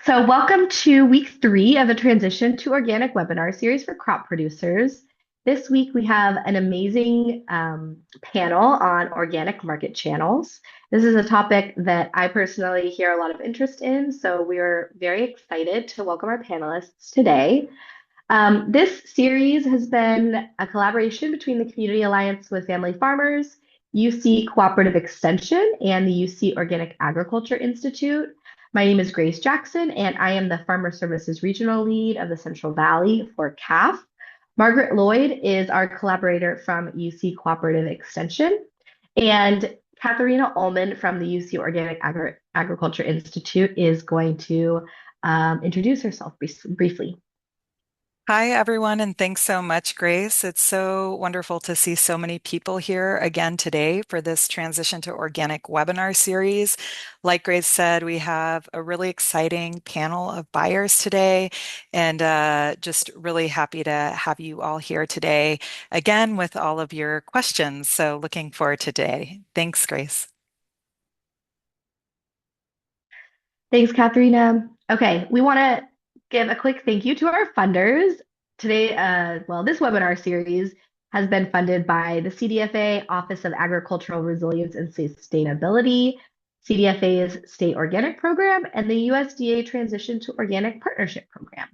So, welcome to week 3 of the Transition to Organic webinar series for crop producers. This week, we have an amazing panel on organic market channels. This is a topic that I personally hear a lot of interest in, so we're very excited to welcome our panelists today. This series has been a collaboration between the Community Alliance with Family Farmers, UC Cooperative Extension, and the UC Organic Agriculture Institute. My name is Grace Jackson, and I am the Farmer Services Regional Lead of the Central Valley for CAF. Margaret Lloyd is our collaborator from UC Cooperative Extension, and Katharina Ullman from the UC Organic Agriculture Institute is going to introduce herself briefly. Hi, everyone, and thanks so much, Grace. It's so wonderful to see so many people here again today for this Transition to Organic webinar series. Like Grace said, we have a really exciting panel of buyers today, and just really happy to have you all here today again with all of your questions. So looking forward to today. Thanks, Grace. Thanks, Katharina. Okay, we want to give a quick thank you to our funders. Today, this webinar series has been funded by the CDFA Office of Agricultural Resilience and Sustainability, CDFA's State Organic Program, and the USDA Transition to Organic Partnership Program.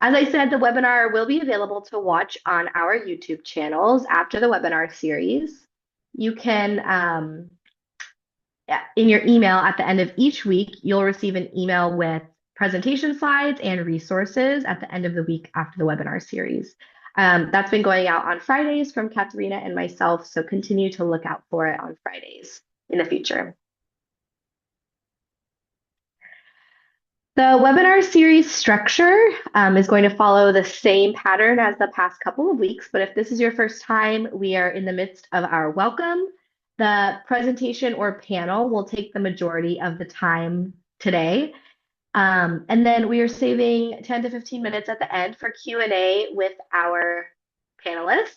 As I said, the webinar will be available to watch on our YouTube channels after the webinar series. You can in your email at the end of each week, you'll receive an email with presentation slides and resources at the end of the week after the webinar series. That's been going out on Fridays from Katharina and myself, so continue to look out for it on Fridays in the future. The webinar series structure is going to follow the same pattern as the past couple of weeks, but if this is your first time, we are in the midst of our welcome. The presentation or panel will take the majority of the time today. And then we are saving 10 to 15 minutes at the end for Q&A with our panelists.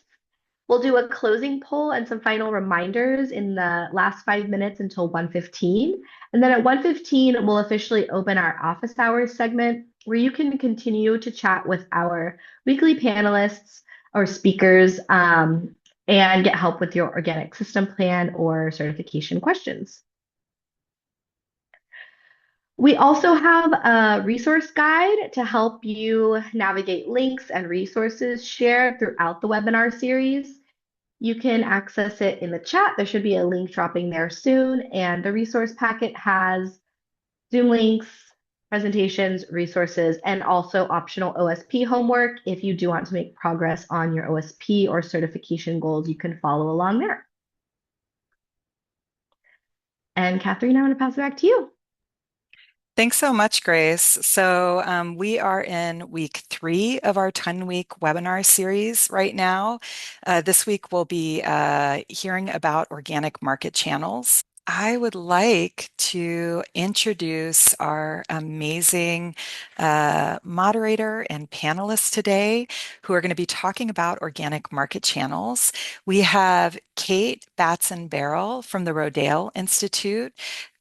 We'll do a closing poll and some final reminders in the last 5 minutes until 1:15. And then at 1:15, we'll officially open our office hours segment where you can continue to chat with our weekly panelists or speakers and get help with your organic system plan or certification questions. We also have a resource guide to help you navigate links and resources shared throughout the webinar series. You can access it in the chat. There should be a link dropping there soon. And the resource packet has Zoom links, presentations, resources, and also optional OSP homework. If you do want to make progress on your OSP or certification goals, you can follow along there. And Catherine, I want to pass it back to you. Thanks so much, Grace. So we are in week 3 of our 10-week webinar series right now. This week we'll be hearing about organic market channels. I would like to introduce our amazing moderator and panelists today who are going to be talking about organic market channels. We have Cate, Batson, Baril from the Rodale Institute,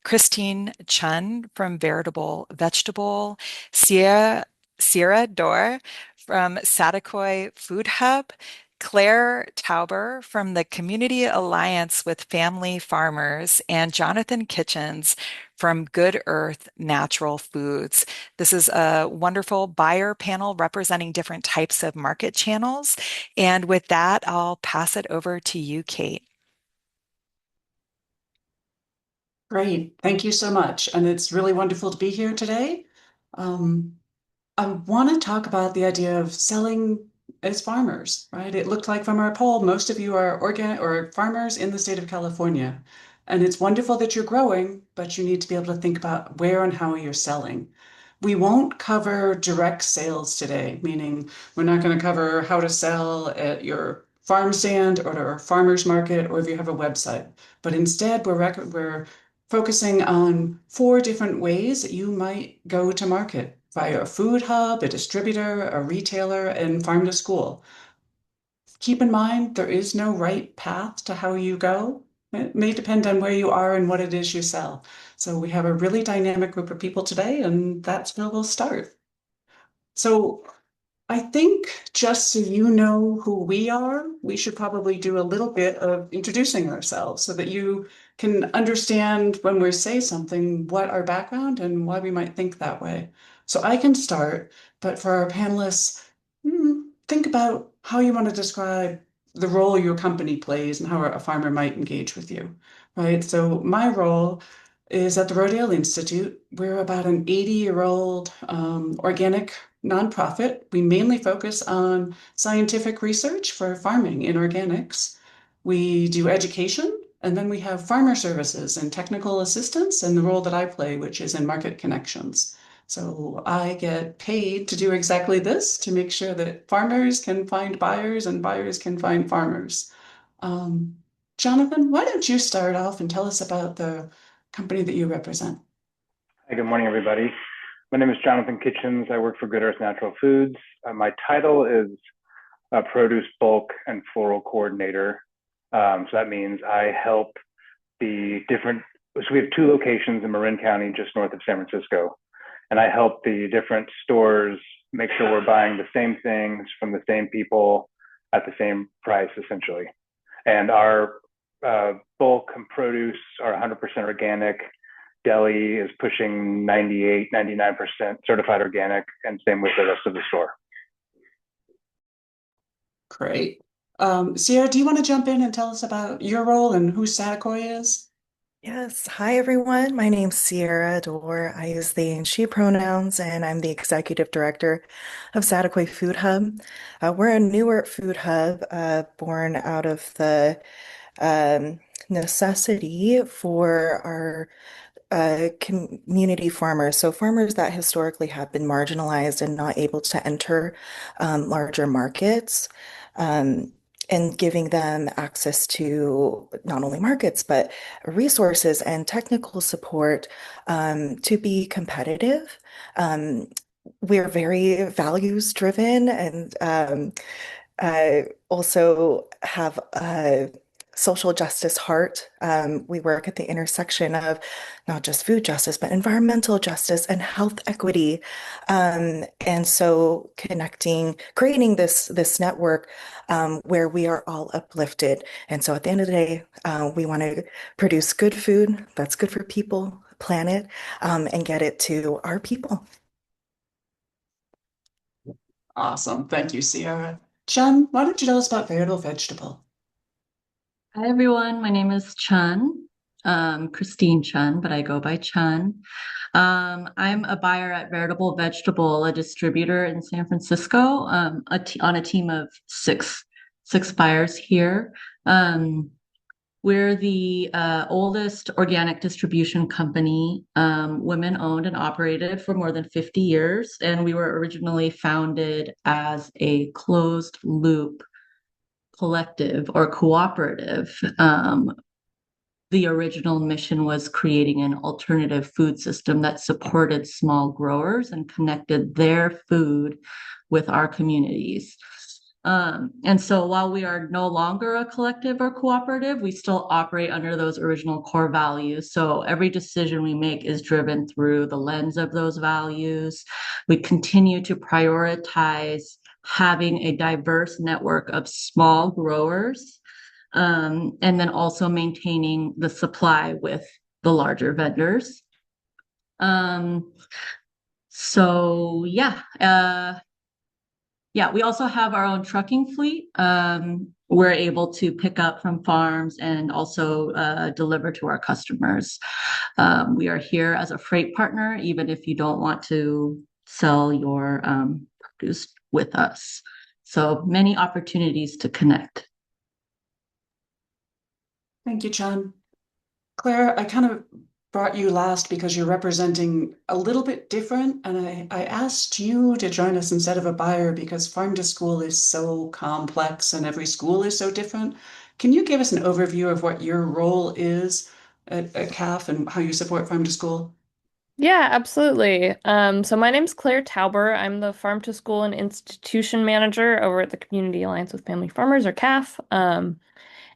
Christine Chun from Veritable Vegetable, Sierra Doehr from Saticoy Food Hub, Claire Tauber from the Community Alliance with Family Farmers, and Jonathan Kitchens from Good Earth Natural Foods. This is a wonderful buyer panel representing different types of market channels. And with that, I'll pass it over to you, Cate. Great. Thank you so much. And it's really wonderful to be here today. I want to talk about the idea of selling as farmers, right? It looked like from our poll, most of you are organic or farmers in the state of California. And it's wonderful that you're growing, but you need to be able to think about where and how you're selling. We won't cover direct sales today, meaning we're not going to cover how to sell at your farm stand or a farmer's market or if you have a website. But instead, we're focusing on 4 different ways that you might go to market via a food hub, a distributor, a retailer, and farm to school. Keep in mind, there is no right path to how you go. It may depend on where you are and what it is you sell. So we have a really dynamic group of people today, and that's where we'll start. So I think just so you know who we are, we should probably do a little bit of introducing ourselves so that you can understand when we say something, what our background and why we might think that way. So I can start, but for our panelists, think about how you want to describe the role your company plays and how a farmer might engage with you, right? So my role is at the Rodale Institute. We're about an 80-year-old organic nonprofit. We mainly focus on scientific research for farming in organics. We do education, and then we have farmer services and technical assistance, and the role that I play, which is in market connections. So I get paid to do exactly this, to make sure that farmers can find buyers and buyers can find farmers. Um, Jonathan, why don't you start off and tell us about the company that you represent? Hi, good morning, everybody. My name is Jonathan Kitchens. I work for Good Earth Natural Foods. My title is Produce Bulk and Floral Coordinator. So that means I help the different, so we have 2 locations in Marin County, just north of San Francisco. And I help the different stores make sure we're buying the same things from the same people at the same price, essentially. And our bulk and produce are 100% organic. Deli is pushing 98, 99% certified organic, and same with the rest of the store. Great. Sierra, do you want to jump in and tell us about your role and who Saticoy is? Yes. Hi, everyone. My name's Sierra Doehr. I use they and she pronouns, and I'm the executive director of Saticoy Food Hub. We're a newer food hub born out of the um, necessity for our community farmers, so farmers that historically have been marginalized and not able to enter larger markets, um, and giving them access to not only markets, but resources and technical support to be competitive. Um, we're very values driven and also have a social justice heart. We work at the intersection of not just food justice, but environmental justice and health equity. And so creating this network where we are all uplifted. And so at the end of the day, we want to produce good food that's good for people, planet, and get it to our people. Awesome. Thank you, Sierra. Chun, why don't you tell us about Veritable? Hi everyone, my name is Chun, Christine Chun, but I go by Chun. I'm a buyer at Veritable Vegetable, a distributor in San Francisco, on a team of six buyers here. We're the oldest organic distribution company, women owned and operated for more than 50 years, and we were originally founded as a closed loop collective or cooperative. The original mission was creating an alternative food system that supported small growers and connected their food with our communities. And so while we are no longer a collective or cooperative, we still operate under those original core values. So every decision we make is driven through the lens of those values. We continue to prioritize having a diverse network of small growers, and then also maintaining the supply with the larger vendors. So yeah, we also have our own trucking fleet. We're able to pick up from farms and also deliver to our customers. We are here as a freight partner, even if you don't want to sell your produce with us. So many opportunities to connect. Thank you, Chun. Claire, I kind of brought you last because you're representing a little bit different, and I asked you to join us instead of a buyer because farm to school is so complex and every school is so different. Can you give us an overview of what your role is at CAF and how you support farm to school? Yeah, absolutely. So my name's Claire Tauber. I'm the Farm to School and Institution Manager over at the Community Alliance with Family Farmers, or CAF.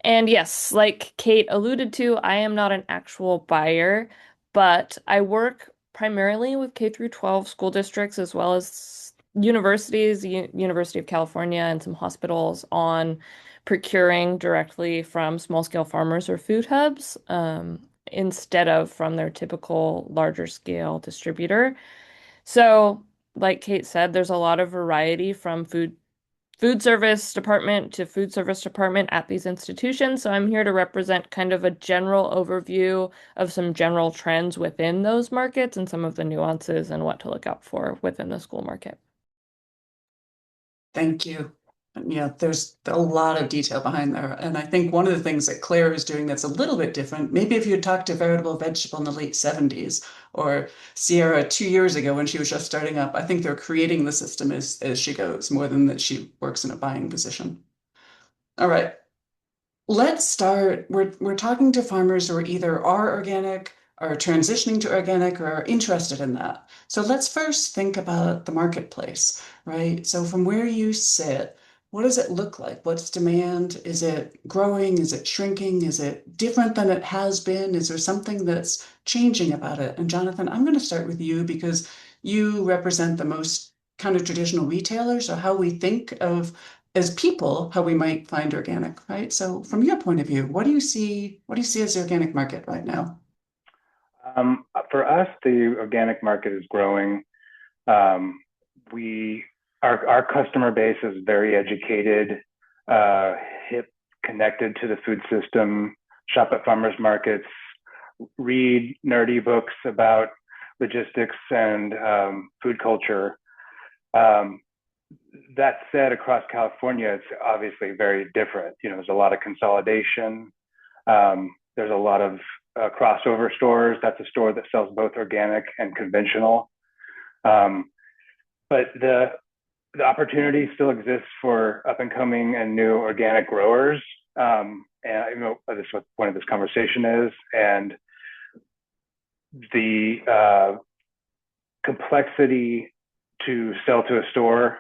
And yes, like Kate alluded to, I am not an actual buyer, but I work primarily with K through 12 school districts as well as universities, University of California, and some hospitals on procuring directly from small scale farmers or food hubs, instead of from their typical larger scale distributor. So, like Kate said, there's a lot of variety from food service department to food service department at these institutions. So I'm here to represent kind of a general overview of some general trends within those markets and some of the nuances and what to look out for within the school market. Thank you. Yeah, there's a lot of detail behind there. And I think one of the things that Claire is doing that's a little bit different, maybe if you had talked to Veritable Vegetable in the late 70s or Sierra 2 years ago when she was just starting up, I think they're creating the system as she goes more than that she works in a buying position. All right. Let's start. We're talking to farmers who are either are organic, are transitioning to organic, or are interested in that. So let's first think about the marketplace, right? So from where you sit, what does it look like? What's demand? Is it growing? Is it shrinking? Is it different than it has been? Is there something that's changing about it? And Jonathan, I'm going to start with you because you represent the most kind of traditional retailers, or how we think of as people, how we might find organic, right? So from your point of view, what do you see as the organic market right now? For us, the organic market is growing. Our customer base is very educated, hip, connected to the food system, shop at farmers markets, read nerdy books about logistics and food culture. That said, across California, it's obviously very different. There's a lot of consolidation. There's a lot of crossover stores. That's a store that sells both organic and conventional. But the opportunity still exists for up and coming and new organic growers. And this is what the point of this conversation is. And the complexity to sell to a store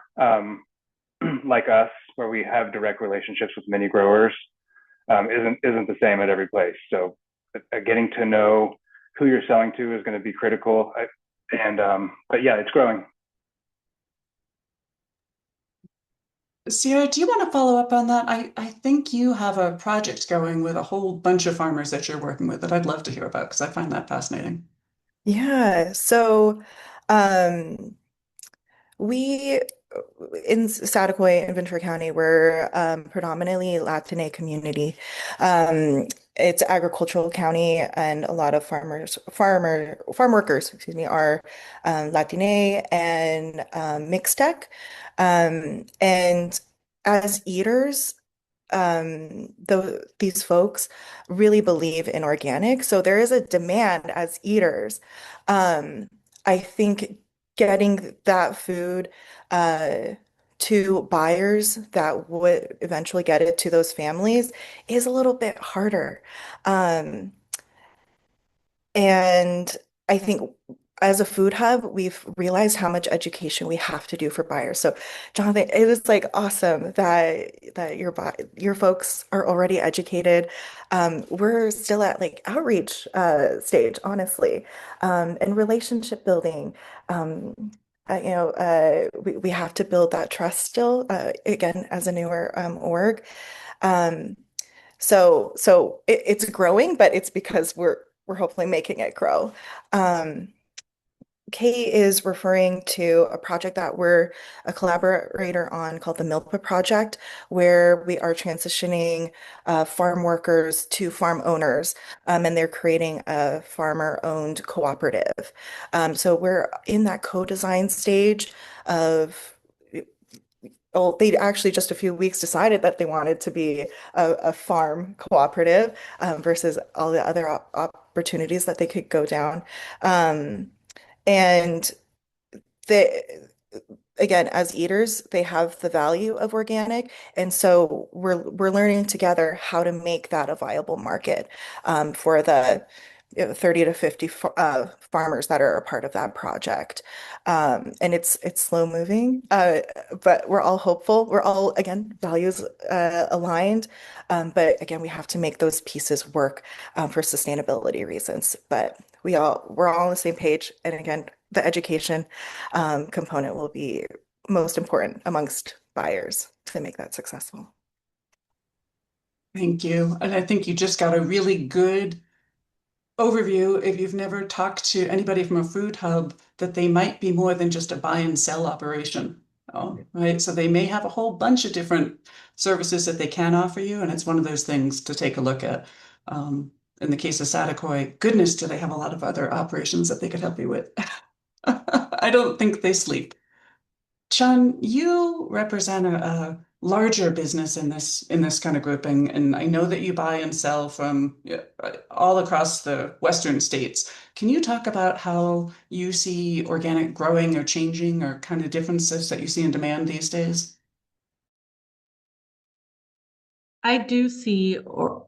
like us, where we have direct relationships with many growers, isn't the same at every place. So getting to know who you're selling to is going to be critical. But yeah, it's growing. Sierra, do you want to follow up on that? I think you have a project going with a whole bunch of farmers that you're working with that I'd love to hear about because I find that fascinating. Yeah, so um, we in Saticoy and Ventura County, we're predominantly Latine community. It's agricultural county, and a lot of farm workers, excuse me, are Latine and Mixtec. And as eaters, these folks really believe in organic. So there is a demand as eaters. Um, I think getting that food uh, to buyers that would eventually get it to those families is a little bit harder. Um, and I think as a food hub, we've realized how much education we have to do for buyers. So, Jonathan, it is like awesome that your folks are already educated. We're still at like outreach stage, honestly, and relationship building. We have to build that trust still, again, as a newer org. Um, it's growing, but it's because we're hopefully making it grow. Um, Kate is referring to a project that we're a collaborator on called the Milpa Project, where we are transitioning farm workers to farm owners, and they're creating a farmer-owned cooperative. So we're in that co-design stage of well, they actually just a few weeks decided that they wanted to be a farm cooperative versus all the other opportunities that they could go down. And they, again, as eaters, they have the value of organic, and so we're learning together how to make that a viable market for the 30 to 50 farmers that are a part of that project. And it's slow moving, but we're all hopeful. We're all, again, values aligned. But again, we have to make those pieces work for sustainability reasons. But we're all on the same page. And again, the education component will be most important amongst buyers to make that successful. Thank you. And I think you just got a really good overview. If you've never talked to anybody from a food hub, that they might be more than just a buy and sell operation. Right. So they may have a whole bunch of different services that they can offer you. And it's one of those things to take a look at. In the case of Saticoy, goodness, do they have a lot of other operations that they could help you with? I don't think they sleep. Chun, you represent a larger business in this kind of grouping, and I know that you buy and sell from all across the Western states. Can you talk about how you see organic growing or changing, or kind of differences that you see in demand these days? I do see, the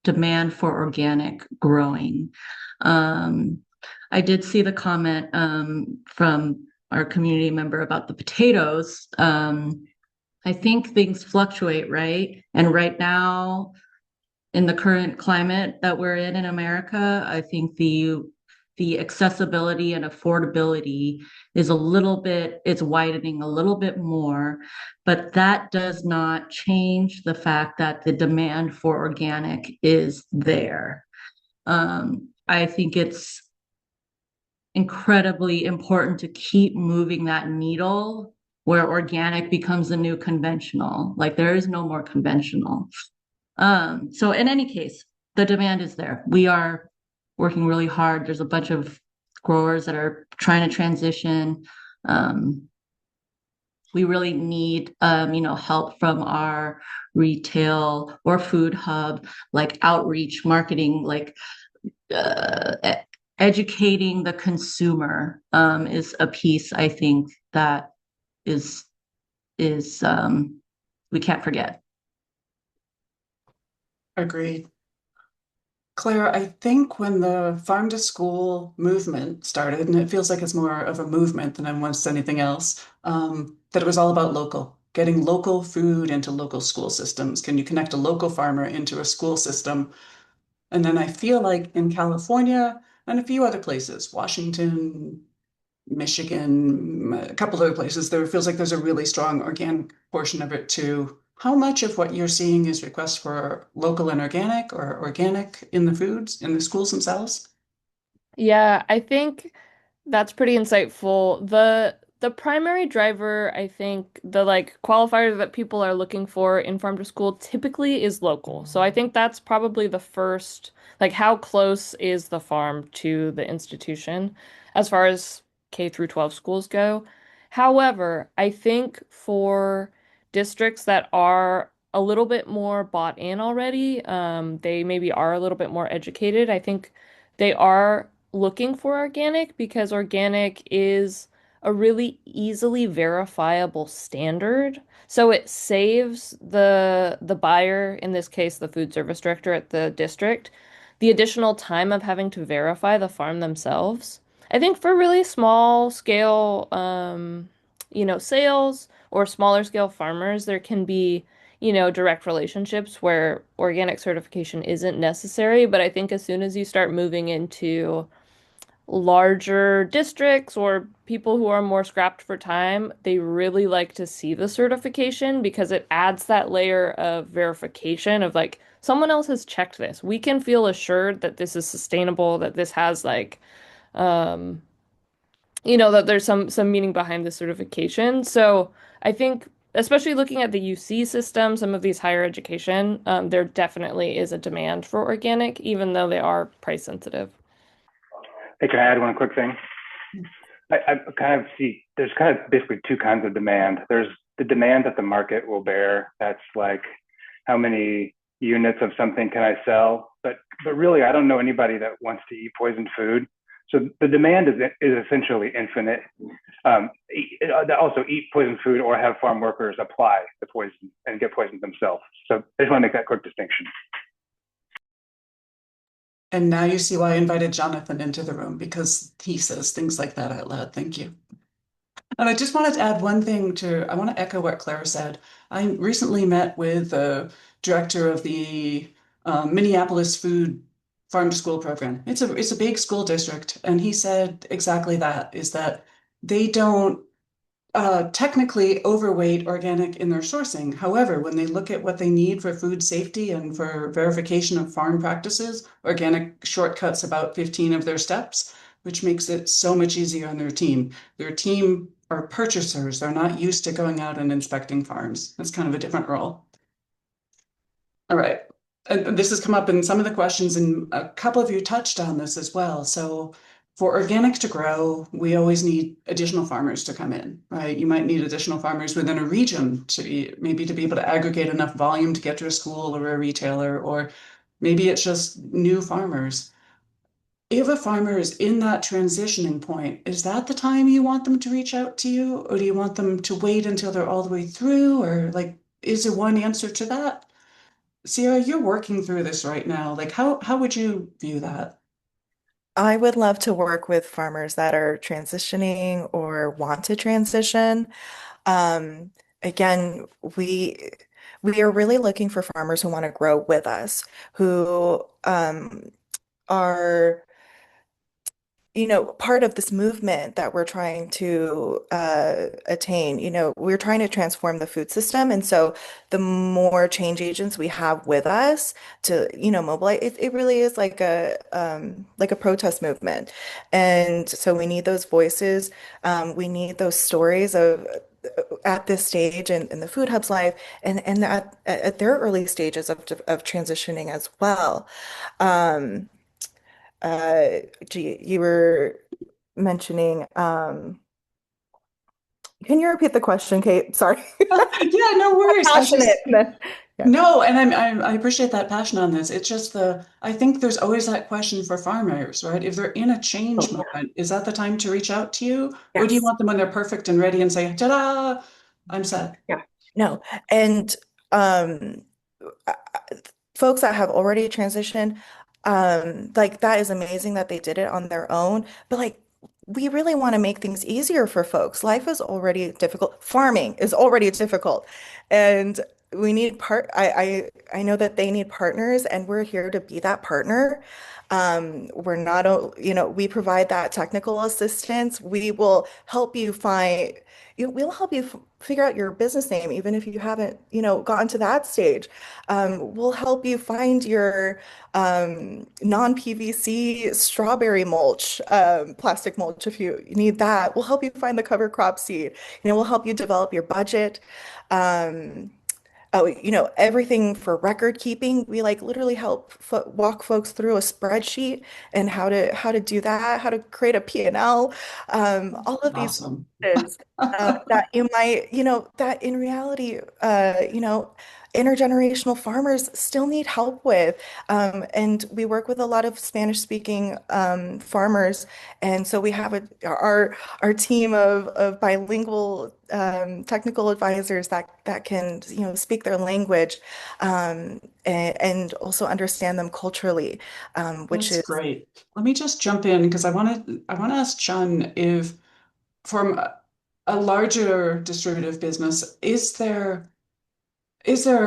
demand for organic growing. I did see the comment from our community member about the potatoes. I think things fluctuate, right? And right now, in the current climate that we're in America, I think the accessibility and affordability is it's widening a little bit more, but that does not change the fact that the demand for organic is there. I think it's incredibly important to keep moving that needle where organic becomes the new conventional. Like there is no more conventional. So in any case, the demand is there. We are working really hard. There's a bunch of growers that are trying to transition. We really need, help from our retail or food hub, like outreach, marketing, like educating the consumer is a piece I think that is we can't forget. Agreed. Claire, I think when the farm to school movement started, and it feels like it's more of a movement than almost anything else, that it was all about local, getting local food into local school systems. Can you connect a local farmer into a school system? And then I feel like in California and a few other places, Washington, Michigan, a couple other places, there feels like there's a really strong organic portion of it too. How much of what you're seeing is requests for local and organic, or organic in the foods, in the schools themselves? Yeah, I think that's pretty insightful. The primary driver, I think, the like qualifier that people are looking for in farm to school typically is local. So I think that's probably the first, like how close is the farm to the institution as far as K through 12 schools go. However, I think for districts that are a little bit more bought in already, they maybe are a little bit more educated. I think they are looking for organic because organic is a really easily verifiable standard. So it saves the buyer, in this case the food service director at the district, the additional time of having to verify the farm themselves. I think for really small scale sales or smaller scale farmers, there can be direct relationships where organic certification isn't necessary. But I think as soon as you start moving into larger districts or people who are more scrapped for time, they really like to see the certification because it adds that layer of verification of like someone else has checked this. We can feel assured that this is sustainable, that this has like um that there's some meaning behind the certification. So I think especially looking at the UC system, some of these higher education, there definitely is a demand for organic, even though they are price sensitive. Hey, can I add one quick thing? I kind of see there's kind of basically two kinds of demand. There's the demand that the market will bear. That's like how many units of something can I sell? But really, I don't know anybody that wants to eat poisoned food. So the demand is essentially infinite. Also eat poisoned food or have farm workers apply the poison and get poisoned themselves. So I just want to make that quick distinction. And now you see why I invited Jonathan into the room, because he says things like that out loud. Thank you. And I just wanted to add one thing I want to echo what Claire said. I recently met with the director of the Minneapolis Food Farm to School program. It's a big school district, and he said exactly that, is that they don't technically overweight organic in their sourcing. However, when they look at what they need for food safety and for verification of farm practices, organic shortcuts about 15 of their steps, which makes it so much easier on their team. Their team are purchasers. They're not used to going out and inspecting farms. That's kind of a different role. All right. And this has come up in some of the questions, and a couple of you touched on this as well. So for organic to grow, we always need additional farmers to come in, right? You might need additional farmers within a region to be able to aggregate enough volume to get to a school or a retailer, or maybe it's just new farmers. If a farmer is in that transitioning point, is that the time you want them to reach out to you, or do you want them to wait until they're all the way through, or like, is there one answer to that? Sierra, you're working through this right now. Like, how would you view that? I would love to work with farmers that are transitioning or want to transition. Um, Again, we are really looking for farmers who want to grow with us, who are part of this movement that we're trying to attain. We're trying to transform the food system. And so the more change agents we have with us to, mobilize, it really is like a protest movement. And so we need those voices. We need those stories of at this stage in the food hub's life and at their early stages of transitioning as well. Um, gee, you were mentioning, can you repeat the question, Kate? Sorry. Yeah, no worries. Passionate. Yeah. No, and I appreciate that passion on this. It's just I think there's always that question for farmers, right? If they're in a change Oh, moment, is that the time to reach out to you? Or do you yes. want them when they're perfect and ready and say, ta-da, I'm set? Yeah. No. And um, uh, folks that have already transitioned, like that is amazing that they did it on their own. But like we really want to make things easier for folks. Life is already difficult. Farming is already difficult. And we need I know that they need partners and we're here to be that partner. We're not, we provide that technical assistance. We will help you we'll help you figure out your business name, even if you haven't, gotten to that stage. We'll help you find your non-PVC strawberry mulch, plastic mulch if you need that. We'll help you find the cover crop seed. We'll help you develop your budget. Um, Oh, everything for record keeping. We like literally help fo walk folks through a spreadsheet and how to do that, how to create a P&L, all of these Awesome. pieces that you might, that in reality, intergenerational farmers still need help with. And we work with a lot of Spanish-speaking farmers, and so we have our team of bilingual technical advisors that can speak their language and also understand them culturally, which That's is great. Let me just jump in because I want to ask Chun if from a larger distributive business, is there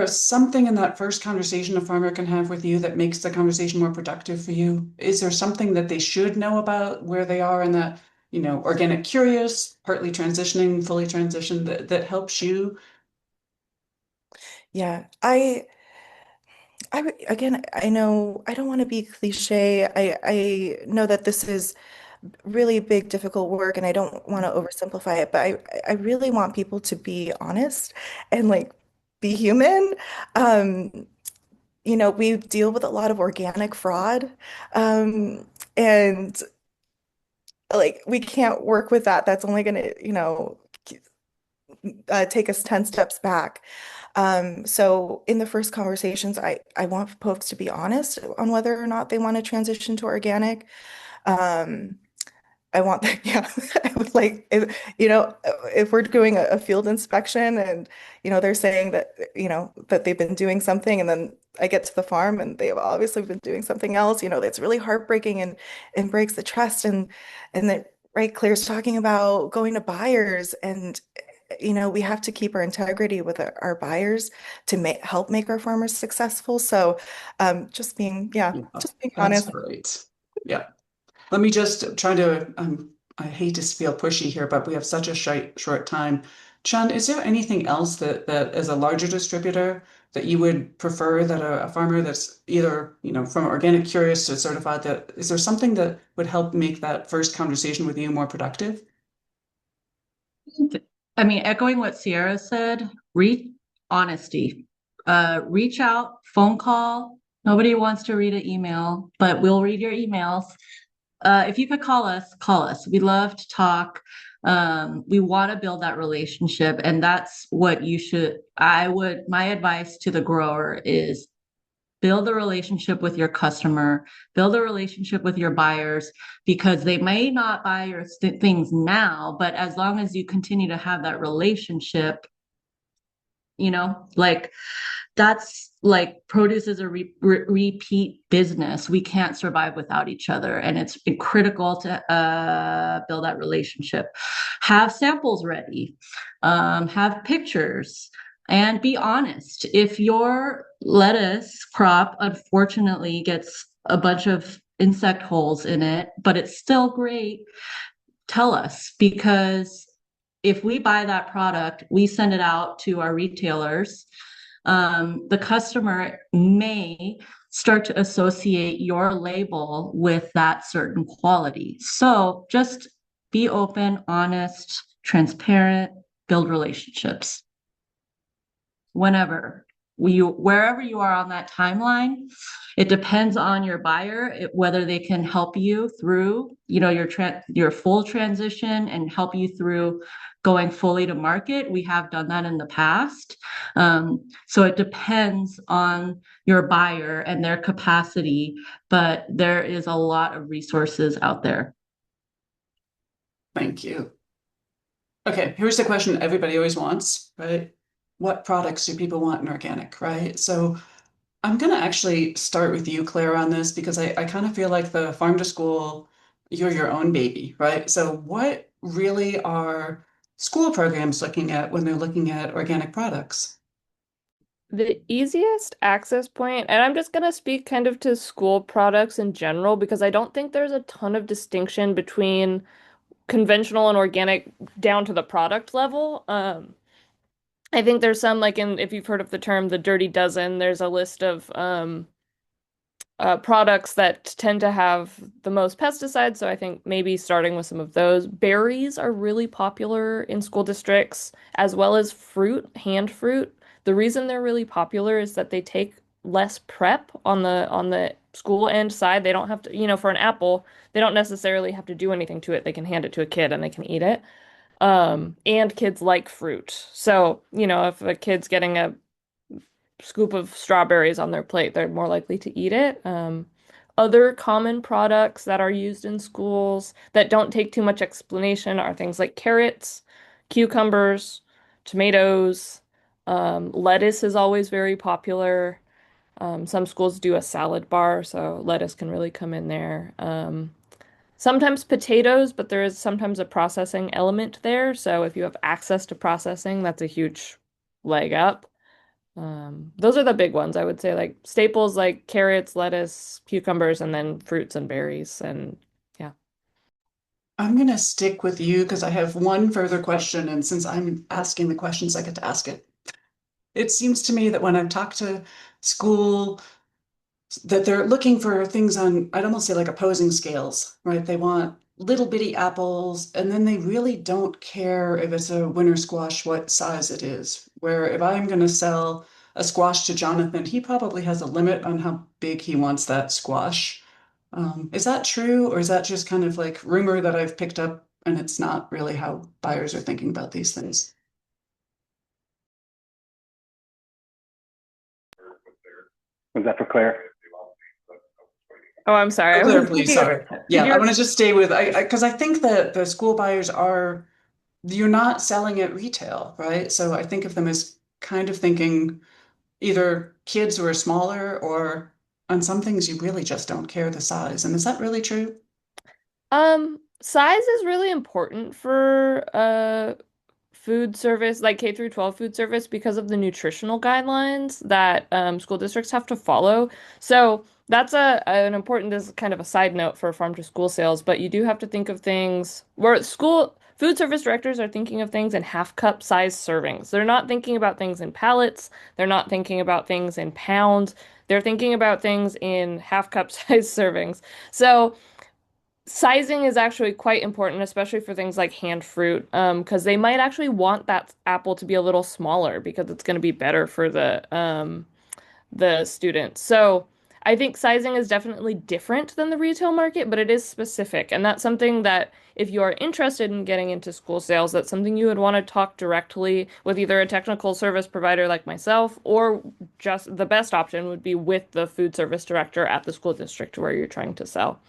something in that first conversation a farmer can have with you that makes the conversation more productive for you? Is there something that they should know about where they are in that, organic curious, partly transitioning, fully transitioned, that helps you? yeah. Again, I know I don't want to be cliche. I know that this is really big, difficult work, and I don't want to oversimplify it, but I really want people to be honest and like be human. Um, we deal with a lot of organic fraud, and like we can't work with that. That's only going to, take us 10 steps back. So in the first conversations, I want folks to be honest on whether or not they want to transition to organic. Um, I want that. Yeah, I would like if if we're doing a field inspection and they're saying that that they've been doing something, and then I get to the farm and they've obviously been doing something else. That's really heartbreaking and breaks the trust. And that right, Claire's talking about going to buyers, and we have to keep our integrity with our buyers to help make our farmers successful. So just being Yeah, just being that's honest. great. Yeah. Let me just try to, I hate to feel pushy here, but we have such a short time. Chun, is there anything else that as a larger distributor that you would prefer that a farmer that's either, from organic curious to certified, that is there something that would help make that first conversation with you more productive? I mean, echoing what Sierra said, honesty. Reach out, phone call. Nobody wants to read an email, but we'll read your emails. If you could call us, call us. We love to talk. We want to build that relationship, and that's what my advice to the grower is build a relationship with your customer, build a relationship with your buyers, because they may not buy your things now, but as long as you continue to have that relationship, like that's like produce is a repeat business. We can't survive without each other, and it's critical to build that relationship. Have samples ready, have pictures, and be honest. If your lettuce crop unfortunately gets a bunch of insect holes in it, but it's still great, tell us, because if we buy that product, we send it out to our retailers. The customer may start to associate your label with that certain quality. So just be open, honest, transparent, build relationships. Wherever you are on that timeline, it depends on your buyer, whether they can help you through, your full transition and help you through going fully to market. We have done that in the past. So it depends on your buyer and their capacity, but there is a lot of resources out there. Thank you. Okay, here's the question everybody always wants, right? What products do people want in organic, right? So I'm going to actually start with you, Claire, on this because I kind of feel like the farm to school, you're your own baby, right? So what really are school programs looking at when they're looking at organic products? The easiest access point, and I'm just going to speak kind of to school products in general because I don't think there's a ton of distinction between conventional and organic down to the product level. I think there's some like if you've heard of the term the Dirty Dozen, there's a list of products that tend to have the most pesticides. So I think maybe starting with some of those. Berries are really popular in school districts, as well as fruit, hand fruit. The reason they're really popular is that they take less prep on the school end side. They don't have to, for an apple, they don't necessarily have to do anything to it. They can hand it to a kid and they can eat it. And kids like fruit. So, if a kid's getting a scoop of strawberries on their plate, they're more likely to eat it. Other common products that are used in schools that don't take too much explanation are things like carrots, cucumbers, tomatoes. Lettuce is always very popular. Some schools do a salad bar, so lettuce can really come in there. Sometimes potatoes, but there is sometimes a processing element there. So if you have access to processing, that's a huge leg up. Those are the big ones. I would say like staples like carrots, lettuce, cucumbers, and then fruits and berries. And yeah. I'm going to stick with you because I have one further question. And since I'm asking the questions, I get to ask it. It seems to me that when I've talked to school that they're looking for things on, I'd almost say like opposing scales, right? They want little bitty apples, and then they really don't care if it's a winter squash, what size it is. Where if I'm going to sell a squash to Jonathan, he probably has a limit on how big he wants that squash. Is that true, or is that just kind of like rumor that I've picked up and it's not really how buyers are thinking about these things? Was that for Claire? Oh, I'm sorry. Oh, I Claire, was please, thinking of, sorry. did Yeah, I you want to just stay with, because I think that the school buyers are, you're not selling at retail, right? So I think of them as kind of thinking either kids who are smaller, or on some things you really just don't care the size. And is that really true? Size is really important for food service, like K through 12 food service, because of the nutritional guidelines that school districts have to follow. So that's an important, this is kind of a side note for farm to school sales, but you do have to think of things where school food service directors are thinking of things in half cup size servings. They're not thinking about things in pallets. They're not thinking about things in pounds. They're thinking about things in half cup size servings. So sizing is actually quite important, especially for things like hand fruit, because they might actually want that apple to be a little smaller because it's going to be better for the students. So I think sizing is definitely different than the retail market, but it is specific, and that's something that if you are interested in getting into school sales, that's something you would want to talk directly with either a technical service provider like myself, or just the best option would be with the food service director at the school district where you're trying to sell.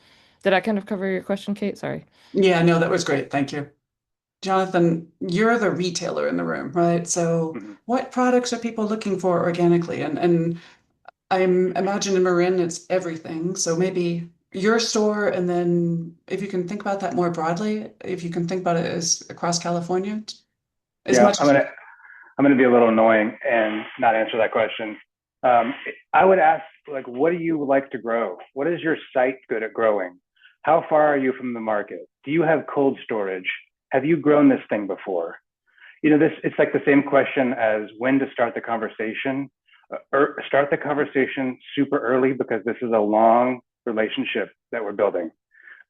Did I kind of cover your question, Kate? Sorry. Yeah, no, that was great. Thank you. Jonathan, you're the retailer in the room, right? So Mhm. what products are people looking for organically? And I'm imagine in Marin it's everything. So maybe your store, and then if you can think about that more broadly, if you can think about it as across California, as Yeah, much as I'm gonna be a little annoying and not answer that question. Um, I would ask, like, what do you like to grow? What is your site good at growing? How far are you from the market? Do you have cold storage? Have you grown this thing before? This it's like the same question as when to start the conversation. Start the conversation super early because this is a long relationship that we're building.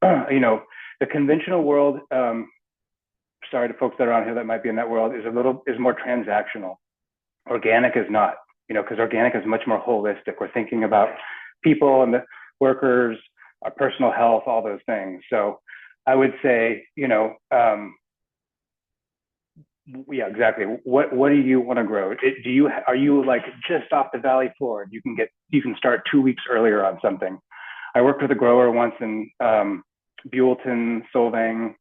The conventional world. Sorry to folks that are on here that might be in that world, is more transactional. Organic is not, because organic is much more holistic. We're thinking about people and the workers, our personal health, all those things. So I would say, yeah, exactly. What do you want to grow? Are you like just off the valley floor? You can start 2 weeks earlier on something. I worked with a grower once in Buellton, Solvang,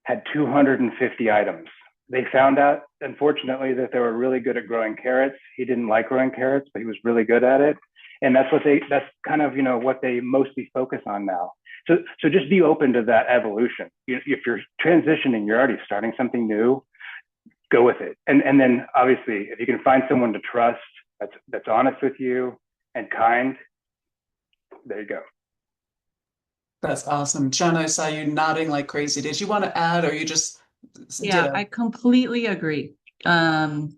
had 250 items. They found out, unfortunately, that they were really good at growing carrots. He didn't like growing carrots, but he was really good at it. And that's kind of, what they mostly focus on now. So just be open to that evolution. If you're transitioning, you're already starting something new, go with it. And then obviously, if you can find someone to trust, that's honest with you and kind, there you go. that's awesome. Chun, I saw you nodding like crazy. Did you want to add, or you just Yeah, ditto? I completely agree. Oh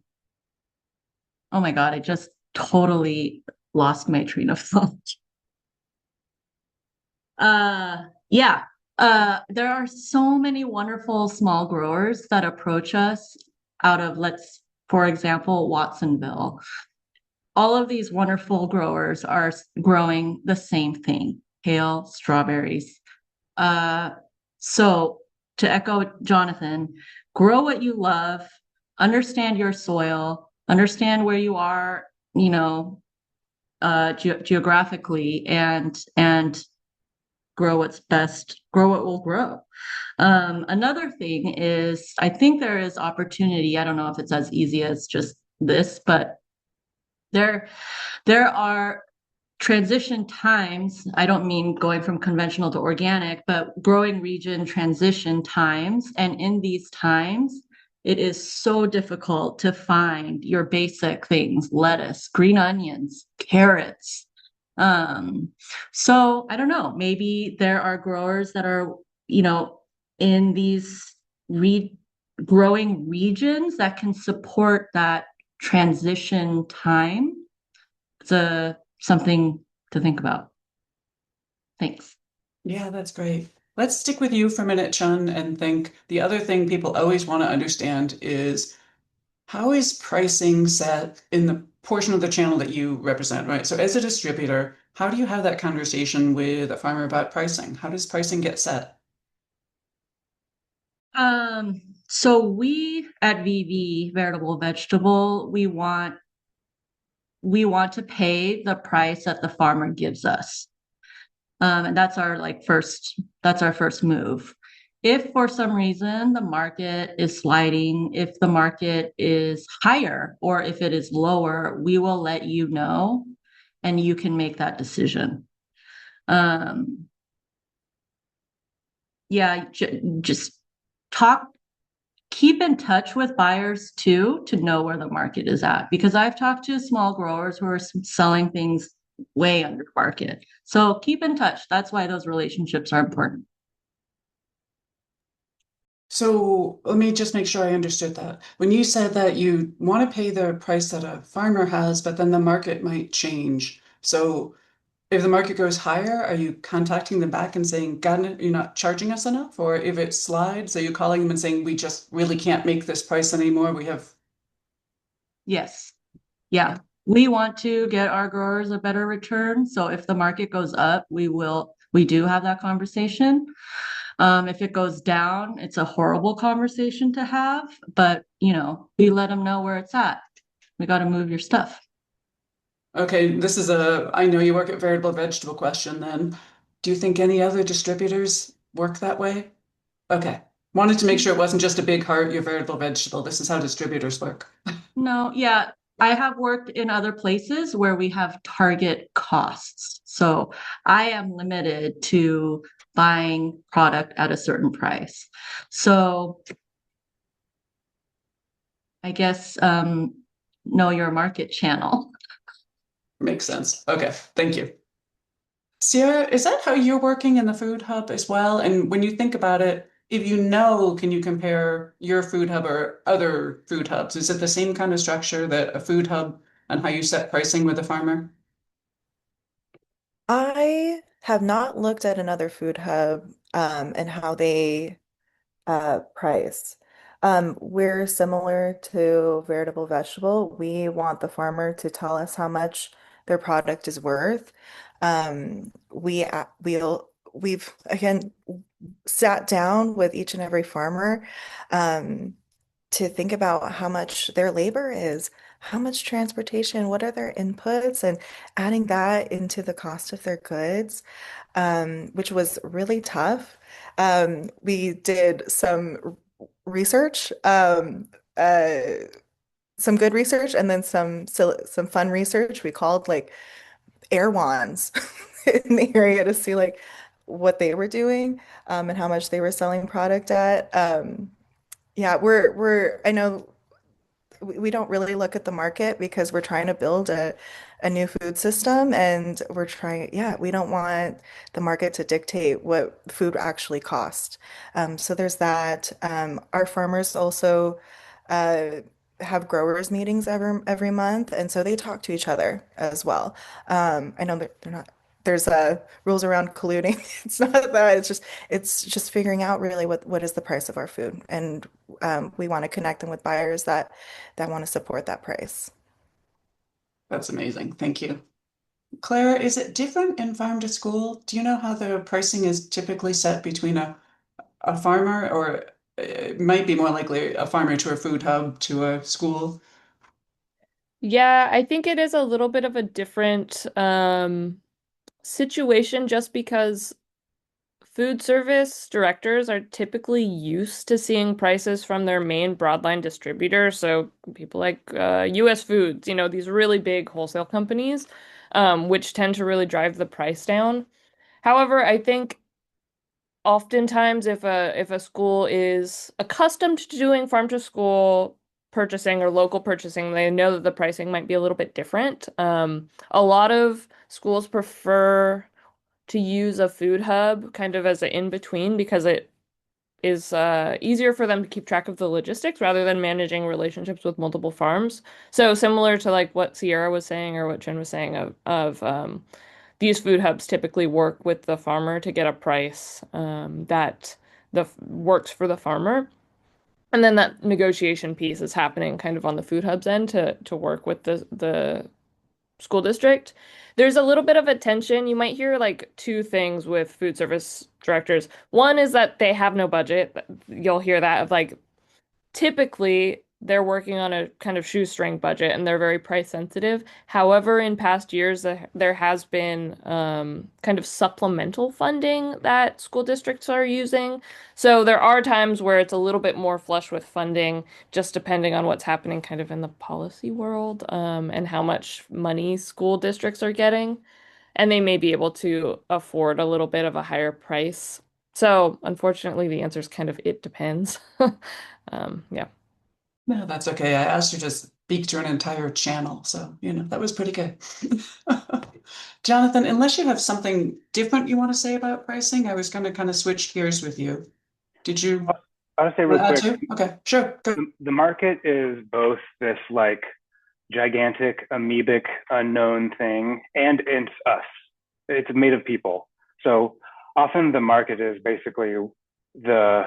my God, I just totally lost my train of thought. Yeah. There are so many wonderful small growers that approach us out of, for example, Watsonville. All of these wonderful growers are growing the same thing, kale, strawberries. So to echo Jonathan, grow what you love, understand your soil, understand where you are, geographically, and grow what's best, grow what will grow. Another thing is, I think there is opportunity. I don't know if it's as easy as just this, but there are transition times. I don't mean going from conventional to organic, but growing region transition times. And in these times, it is so difficult to find your basic things: lettuce, green onions, carrots. So I don't know, maybe there are growers that are, in these growing regions that can support that transition time. It's something to think about. Thanks. Yeah, that's great. Let's stick with you for a minute, Chun, and think the other thing people always want to understand is, how is pricing set in the portion of the channel that you represent, right? So as a distributor, how do you have that conversation with a farmer about pricing? How does pricing get set? So we at VV, Veritable Vegetable, we want to pay the price that the farmer gives us. And that's our first move. If for some reason the market is sliding, if the market is higher or if it is lower, we will let you know and you can make that decision. Yeah, just talk, keep in touch with buyers too to know where the market is at. Because I've talked to small growers who are selling things way under market. So keep in touch. That's why those relationships are important. So let me just make sure I understood that. When you said that you want to pay the price that a farmer has, but then the market might change. So if the market goes higher, are you contacting them back and saying, God, you're not charging us enough? Or if it slides, are you calling them and saying, we just really can't make this price anymore? We have. Yes. Yeah. We want to get our growers a better return. So if the market goes up, we do have that conversation. If it goes down, it's a horrible conversation to have, but we let them know where it's at. We got to move your stuff. Okay, this is I know you work at Veritable Vegetable question then. Do you think any other distributors work that way? Okay. Wanted to make sure it wasn't just a big heart, your Veritable Vegetable. This is how distributors work. No, yeah. I have worked in other places where we have target costs. So I am limited to buying product at a certain price. So I guess know your market channel. Makes sense. Okay, thank you. Sierra, is that how you're working in the food hub as well? And when you think about it, if you know, can you compare your food hub or other food hubs? Is it the same kind of structure that a food hub and how you set pricing with a farmer? I have not looked at another food hub and how they price. We're similar to Veritable Vegetable. We want the farmer to tell us how much their product is worth. We've again sat down with each and every farmer to think about how much their labor is, how much transportation, what are their inputs, and adding that into the cost of their goods, which was really tough. We did some research, some good research, and then some fun research. We called like air wands in the area to see like what they were doing, and how much they were selling product at. Yeah, I know we don't really look at the market because we're trying to build a new food system and yeah, we don't want the market to dictate what food actually costs. So there's that. Our farmers also uh, have growers meetings every month, and so they talk to each other as well. I know that they're not. There's rules around colluding. It's not that. It's just figuring out really what is the price of our food, and we want to connect them with buyers that want to support that price. That's amazing. Thank you. Claire, is it different in farm to school? Do you know how the pricing is typically set between a farmer, or it might be more likely a farmer to a food hub to a school? Yeah, I think it is a little bit of a different situation just because food service directors are typically used to seeing prices from their main broadline distributor. So people like US Foods, these really big wholesale companies, which tend to really drive the price down. However, I think oftentimes if a school is accustomed to doing farm to school purchasing or local purchasing, they know that the pricing might be a little bit different. A lot of schools prefer to use a food hub kind of as an in-between because it is easier for them to keep track of the logistics rather than managing relationships with multiple farms. So similar to like what Sierra was saying or what Chun was saying of these food hubs typically work with the farmer to get a price that works for the farmer. And then that negotiation piece is happening kind of on the food hub's end to work with the school district. There's a little bit of a tension. You might hear like two things with food service directors. One is that they have no budget. You'll hear that of like typically they're working on a kind of shoestring budget and they're very price sensitive. However, in past years, there has been kind of supplemental funding that school districts are using. So there are times where it's a little bit more flush with funding, just depending on what's happening kind of in the policy world, and how much money school districts are getting. And they may be able to afford a little bit of a higher price. So unfortunately, the answer is kind of it depends. Yeah. No, that's okay. I asked you to speak to an entire channel, so that was pretty good. Jonathan, unless you have something different you want to say about pricing, I was going to kind of switch gears with you. Did you I'll say real want to quick. add to? Okay, sure. Go. The market is both this like gigantic, amoebic, unknown thing, and it's us. It's made of people. So often the market is basically the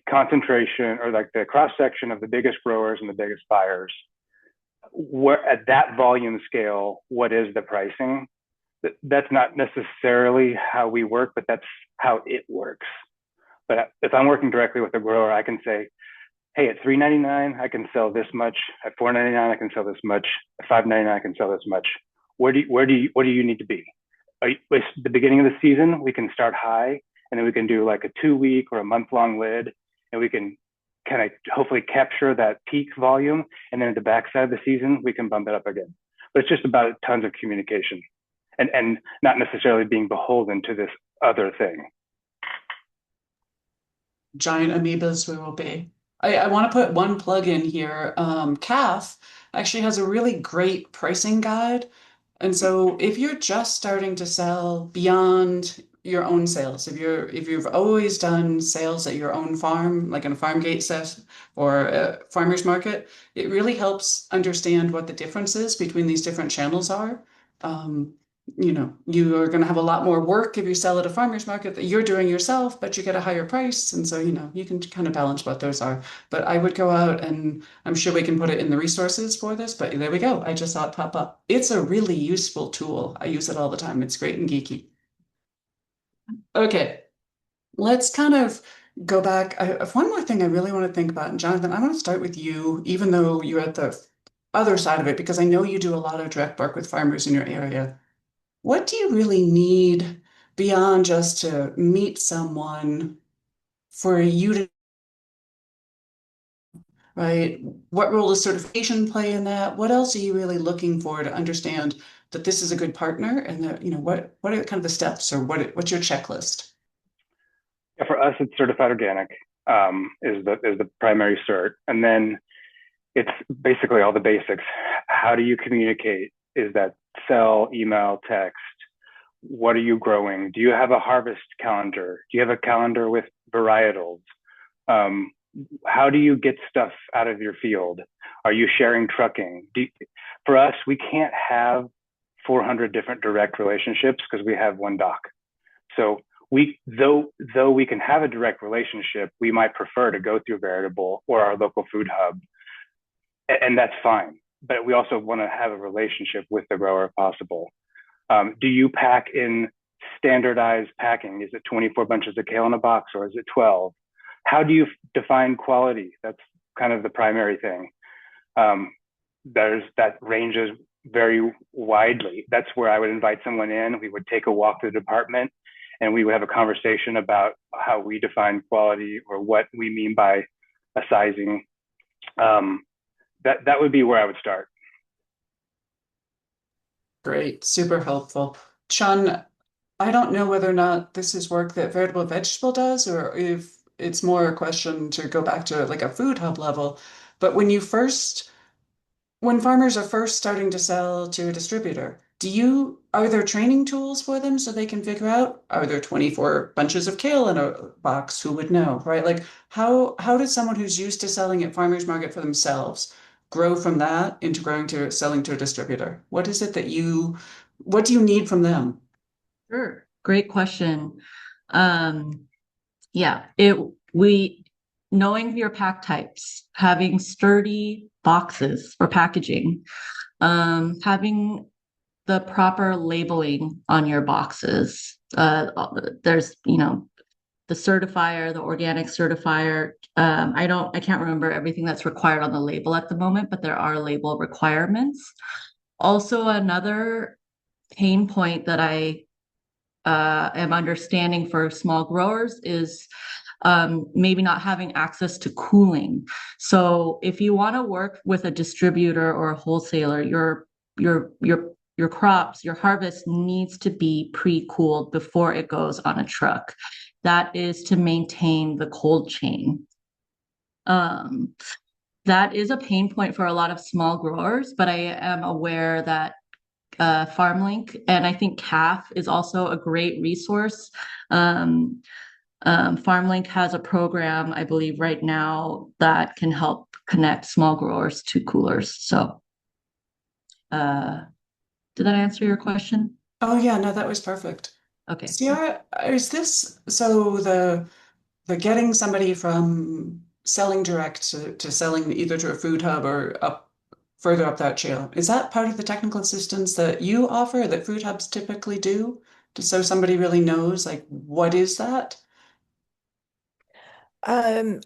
concentration or like the cross section of the biggest growers and the biggest buyers. Where at that volume scale, what is the pricing? That's not necessarily how we work, but that's how it works. But if I'm working directly with a grower, I can say, hey, at $3.99, I can sell this much. At $4.99, I can sell this much. At $5.99, I can sell this much. What do you need to be? At the beginning of the season, we can start high, and then we can do like a 2-week or a month-long lid, and we can kind of hopefully capture that peak volume. And then at the backside of the season, we can bump it up again. But it's just about tons of communication and not necessarily being beholden to this other thing. Giant amoebas we will be. I want to put one plug in here. CAF actually has a really great pricing guide. And so if you're just starting to sell beyond your own sales, if you've always done sales at your own farm, like in a farm gate set or a farmer's market, it really helps understand what the differences between these different channels are. You are going to have a lot more work if you sell at a farmer's market that you're doing yourself, but you get a higher price. And so, you can kind of balance what those are. But I would go out, and I'm sure we can put it in the resources for this, but there we go. I just saw it pop up. It's a really useful tool. I use it all the time. It's great and geeky. Okay, let's kind of go back. One more thing I really want to think about, and Jonathan, I want to start with you, even though you're at the other side of it, because I know you do a lot of direct work with farmers in your area. What do you really need beyond just to meet someone for you to, right? What role does certification play in that? What else are you really looking for to understand that this is a good partner, and that, what are kind of the steps, or what's your checklist? Yeah, for us, it's certified organic is the primary cert. And then it's basically all the basics. How do you communicate? Is that cell, email, text? What are you growing? Do you have a harvest calendar? Do you have a calendar with varietals? How do you get stuff out of your field? Are you sharing trucking? For us, we can't have 400 different direct relationships because we have one dock. So though we can have a direct relationship, we might prefer to go through Veritable or our local food hub, and that's fine. But we also want to have a relationship with the grower if possible. Do you pack in standardized packing? Is it 24 bunches of kale in a box, or is it 12? How do you define quality? That's kind of the primary thing. That ranges very widely. That's where I would invite someone in. We would take a walk through the department, and we would have a conversation about how we define quality or what we mean by a sizing. That would be where I would start. Great, super helpful. Chun, I don't know whether or not this is work that Veritable Vegetable does, or if it's more a question to go back to like a food hub level. But when farmers are first starting to sell to a distributor, are there training tools for them so they can figure out, are there 24 bunches of kale in a box? Who would know, right? Like how does someone who's used to selling at farmers market for themselves grow from that into selling to a distributor? What do you need from them? Sure. Great question. Yeah, knowing your pack types, having sturdy boxes for packaging, having the proper labeling on your boxes. There's, the certifier, the organic certifier. I can't remember everything that's required on the label at the moment, but there are label requirements. Also, another pain point that I am understanding for small growers is maybe not having access to cooling. So if you want to work with a distributor or a wholesaler, your crops, your harvest needs to be pre-cooled before it goes on a truck. That is to maintain the cold chain. That is a pain point for a lot of small growers, but I am aware that FarmLink and I think CAF is also a great resource. FarmLink has a program, I believe, right now that can help connect small growers to coolers. So, did that answer your question? Oh yeah, no, that was perfect. Okay. Sierra, is this so the getting somebody from selling direct to selling either to a food hub or up further up that channel, is that part of the technical assistance that you offer that food hubs typically do? So somebody really knows like what is that? I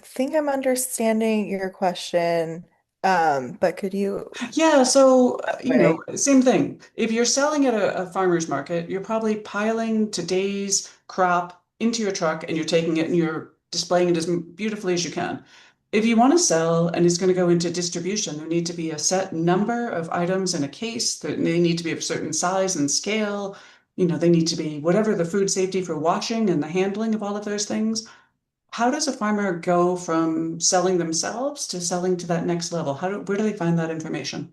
think I'm understanding your question, but could you Yeah, so way? same thing. If you're selling at a farmer's market, you're probably piling today's crop into your truck and you're taking it and you're displaying it as beautifully as you can. If you want to sell and it's going to go into distribution, there need to be a set number of items in a case that they need to be of a certain size and scale. They need to be whatever the food safety for washing and the handling of all of those things. How does a farmer go from selling themselves to selling to that next level? Where do they find that information?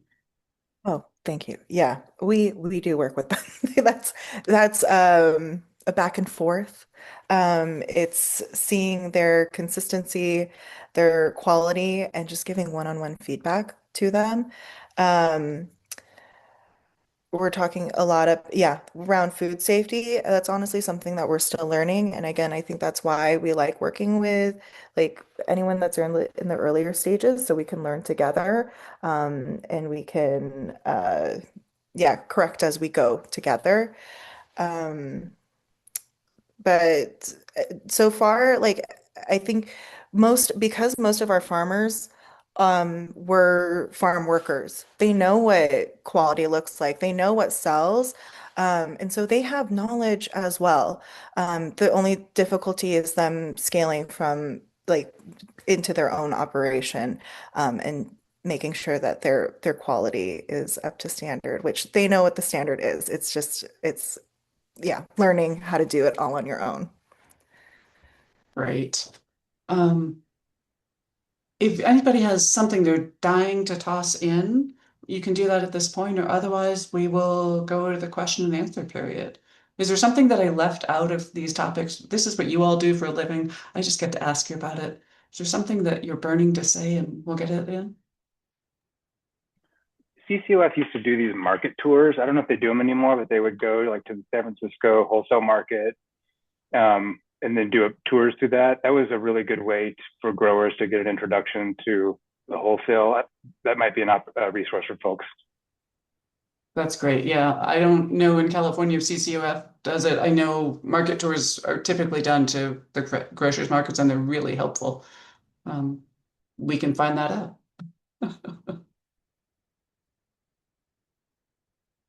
Oh, thank you. Yeah, we do work with them. That's a back and forth. It's seeing their consistency, their quality, and just giving one-on-one feedback to them. Um, we're talking a lot of, yeah, around food safety. That's honestly something that we're still learning. And again, I think that's why we like working with like anyone that's in the earlier stages so we can learn together, and we can yeah, correct as we go together. Um, but so far, like I think because most of our farmers were farm workers. They know what quality looks like. They know what sells. And so they have knowledge as well. The only difficulty is them scaling from like into their own operation, and making sure that their quality is up to standard, which they know what the standard is. It's yeah, learning how to do it all on your own. Right. Um, if anybody has something they're dying to toss in, you can do that at this point, or otherwise we will go to the question and answer period. Is there something that I left out of these topics? This is what you all do for a living. I just get to ask you about it. Is there something that you're burning to say and we'll get it in? CCOF used to do these market tours. I don't know if they do them anymore, but they would go like to the San Francisco wholesale market, and then do tours through that. That was a really good way for growers to get an introduction to the wholesale. That might be a resource for folks. That's great. Yeah, I don't know in California if CCOF does it. I know market tours are typically done to the grocers markets and they're really helpful. Um, we can find that out.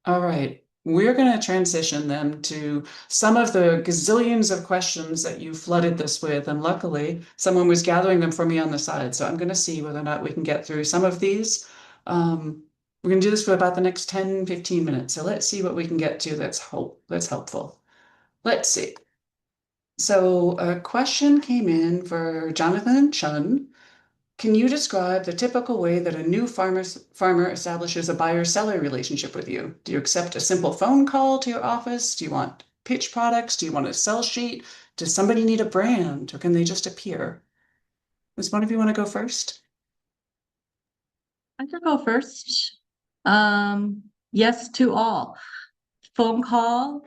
All right, we're going to transition then to some of the gazillions of questions that you flooded this with. And luckily, someone was gathering them for me on the side. So I'm going to see whether or not we can get through some of these. We're going to do this for about the next 10, 15 minutes. So let's see what we can get to that's helpful. Let's see. So a question came in for Jonathan and Chun. Can you describe the typical way that a new farmer establishes a buyer-seller relationship with you? Do you accept a simple phone call to your office? Do you want pitch products? Do you want a sell sheet? Does somebody need a brand, or can they just appear? Does one of you want to go first? I can go first. Yes to all. Phone call,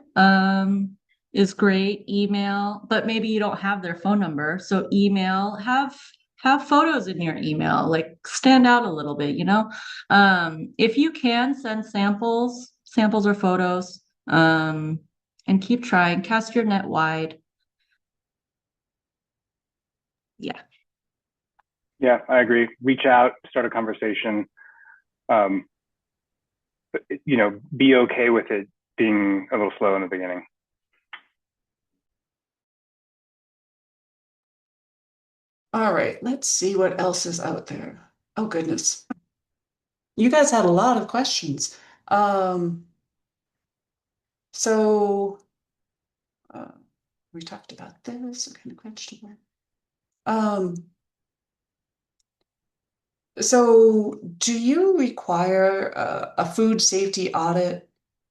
is great. Email, but maybe you don't have their phone number. So email, have photos in your email, like stand out a little bit, you know? If you can send samples or photos, and keep trying, cast your net wide. Yeah. Yeah, I agree. Reach out, start a conversation. Um, be okay with it being a little slow in the beginning. All right, let's see what else is out there. Oh, goodness. You guys had a lot of questions. Um, so uh, we talked about this, organic vegetable. Um, so do you require a food safety audit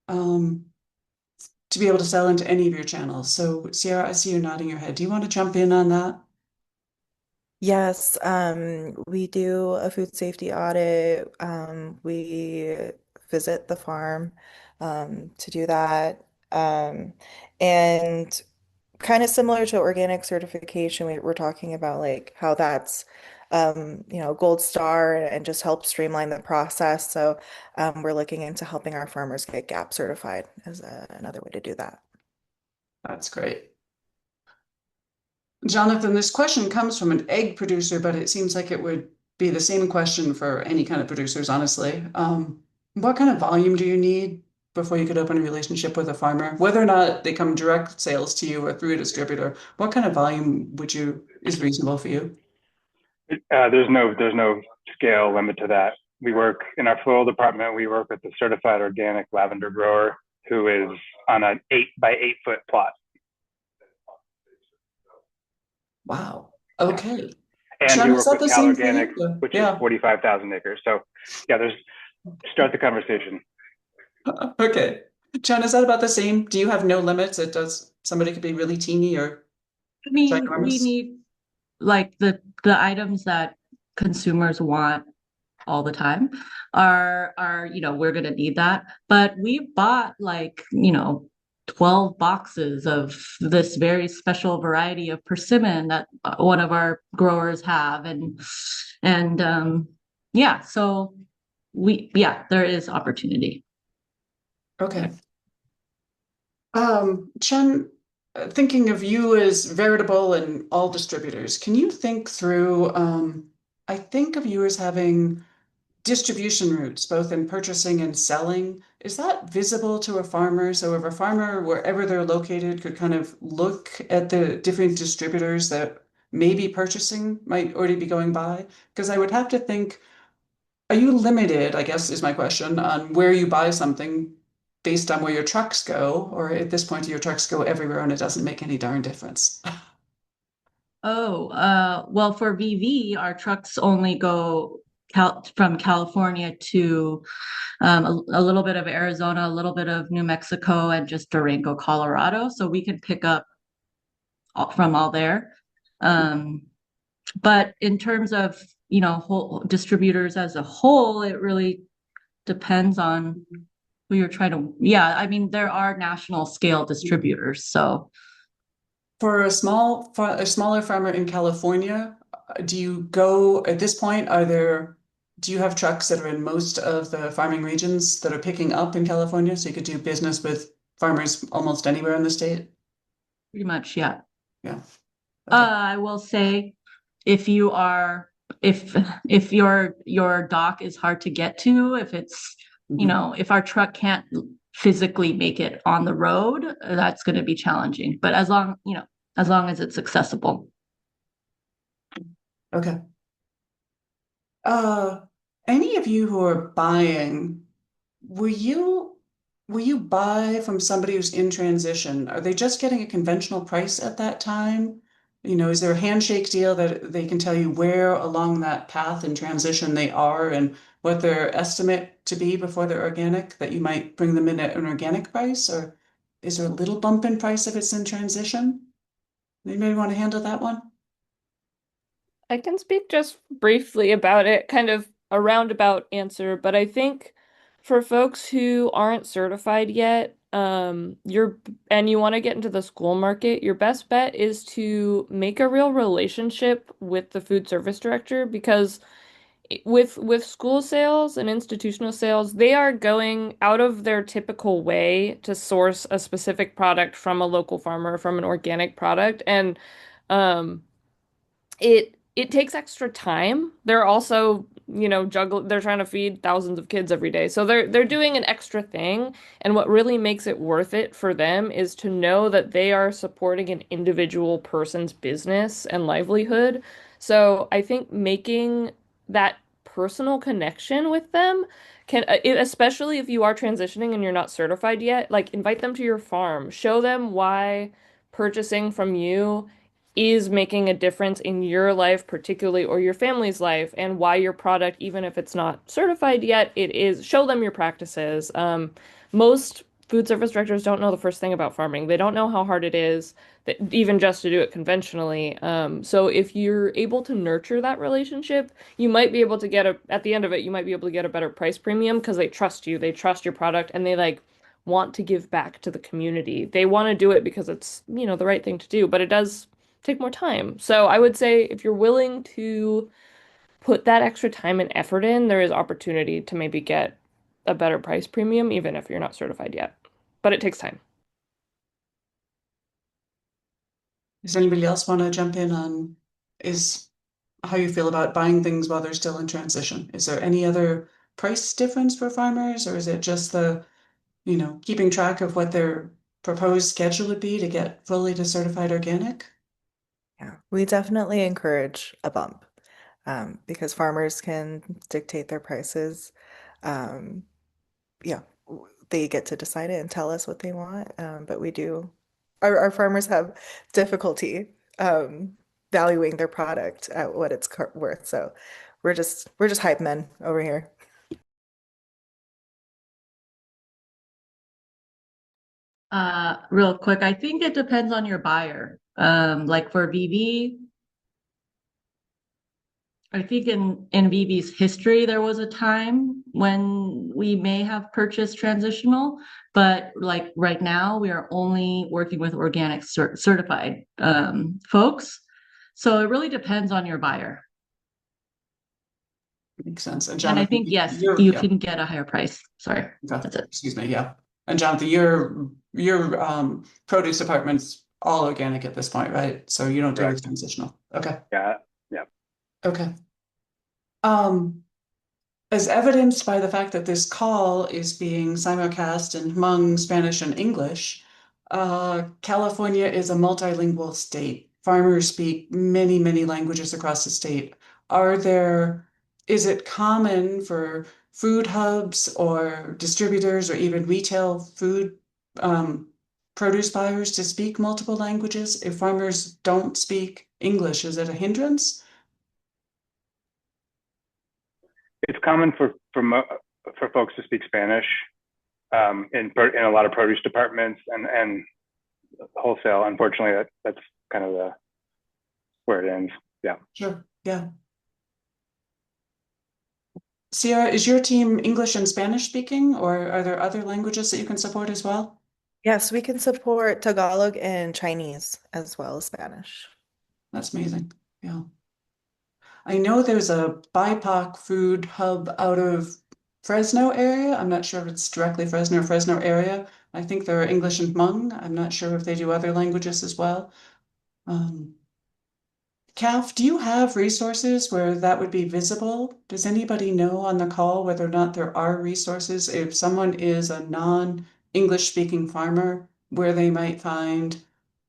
to be able to sell into any of your channels? So Sierra, I see you nodding your head. Do you want to jump in on that? Yes, we do a food safety audit. We visit the farm to do that. And kind of similar to organic certification, we're talking about like how that's gold star and just help streamline the process. So we're looking into helping our farmers get GAP certified as another way to do that. That's great. Jonathan, this question comes from an egg producer, but it seems like it would be the same question for any kind of producers, honestly. What kind of volume do you need before you could open a relationship with a farmer? Whether or not they come direct sales to you or through a distributor, what kind of volume is reasonable for you? There's no scale limit to that. We work in our floral department. We work with a certified organic lavender grower who is on an 8 by 8 foot plot. Wow. Okay. And Chun, we is work that with the Cal same for Organic, you? which is Yeah. 45,000 acres. So yeah, start the conversation. Okay. Chun, is that about the same? Do you have no limits? Somebody could be really teeny or I mean, we ginormous? need like the items that consumers want all the time are we're going to need that, but we bought 12 boxes of this very special variety of persimmon that one of our growers have, and yeah, so there is opportunity. Okay. Chun, thinking of you as Veritable and all distributors, can you think through, I think of you as having distribution routes, both in purchasing and selling. Is that visible to a farmer? So if a farmer, wherever they're located, could kind of look at the different distributors that maybe purchasing might already be going by? Because I would have to think, are you limited, I guess is my question, on where you buy something based on where your trucks go? Or at this point, do your trucks go everywhere and it doesn't make any darn difference? Oh, well, for VV, our trucks only go from California to a little bit of Arizona, a little bit of New Mexico, and just Durango, Colorado. So we can pick up from all there. But in terms of, whole distributors as a whole, it really depends on who you're trying to, yeah, I mean, there are national scale distributors. So For a smaller farmer in California, do you go at this point? Do you have trucks that are in most of the farming regions that are picking up in California, so you could do business with farmers almost anywhere in the state? pretty much, yeah. Yeah. Okay. I will say if you are if your dock is hard to get to, if it's if our truck can't physically make it on the road, that's going to be challenging. But as long as it's accessible. Okay. Uh, any of you who are buying, will you buy from somebody who's in transition? Are they just getting a conventional price at that time? Is there a handshake deal that they can tell you where along that path in transition they are and what their estimate to be before they're organic, that you might bring them in at an organic price? Or is there a little bump in price if it's in transition? Anybody want to handle that one? I can speak just briefly about it, kind of a roundabout answer, but I think for folks who aren't certified yet, and you want to get into the school market, your best bet is to make a real relationship with the food service director because with school sales and institutional sales, they are going out of their typical way to source a specific product from a local farmer, from an organic product, and um it takes extra time. They're also, they're trying to feed thousands of kids every day. So they're doing an extra thing, and what really makes it worth it for them is to know that they are supporting an individual person's business and livelihood. So I think making that personal connection with them especially if you are transitioning and you're not certified yet, like invite them to your farm, show them why purchasing from you is making a difference in your life, particularly, or your family's life, and why your product, even if it's not certified yet, it is, show them your practices. Most food service directors don't know the first thing about farming. They don't know how hard it is, that, even just to do it conventionally. So if you're able to nurture that relationship, you might be able to at the end of it, you might be able to get a better price premium because they trust you, they trust your product, and they like want to give back to the community. They want to do it because it's, the right thing to do, but it does take more time. So I would say if you're willing to put that extra time and effort in, there is opportunity to maybe get a better price premium, even if you're not certified yet. But it takes time. Does anybody else want to jump in on is how you feel about buying things while they're still in transition? Is there any other price difference for farmers, or is it just the, keeping track of what their proposed schedule would be to get fully to certified organic? Yeah, we definitely encourage a bump because farmers can dictate their prices. Um, yeah, they get to decide it and tell us what they want. But we do, our farmers have difficulty valuing their product at what it's worth. So we're just hype men over here. Real quick, I think it depends on your buyer. Like for VV, I think in VV's history, there was a time when we may have purchased transitional, but like right now, we are only working with organic certified folks. So it really depends on your buyer. Makes sense. And And I Jonathan, think, yes, you're, you yeah, can get a higher price. Sorry, okay. that's it. Excuse me, yeah. And Jonathan, your produce department's all organic at this point, right? So you don't do the Correct. transitional. Okay. Yeah, yeah. Okay. As evidenced by the fact that this call is being simulcast in Hmong, Spanish, and English, California is a multilingual state. Farmers speak many, many languages across the state. Is it common for food hubs or distributors or even retail food produce buyers to speak multiple languages? If farmers don't speak English, is it a hindrance? It's common for folks to speak Spanish in a lot of produce departments and wholesale. Unfortunately, that's kind of where it ends. Yeah. Sure. Yeah. Sierra, is your team English and Spanish speaking, or are there other languages that you can support as well? Yes, we can support Tagalog and Chinese as well as Spanish. That's amazing. Yeah. I know there's a BIPOC food hub out of Fresno area. I'm not sure if it's directly Fresno or Fresno area. I think there are English and Hmong. I'm not sure if they do other languages as well. Calf, do you have resources where that would be visible? Does anybody know on the call whether or not there are resources if someone is a non-English speaking farmer, where they might find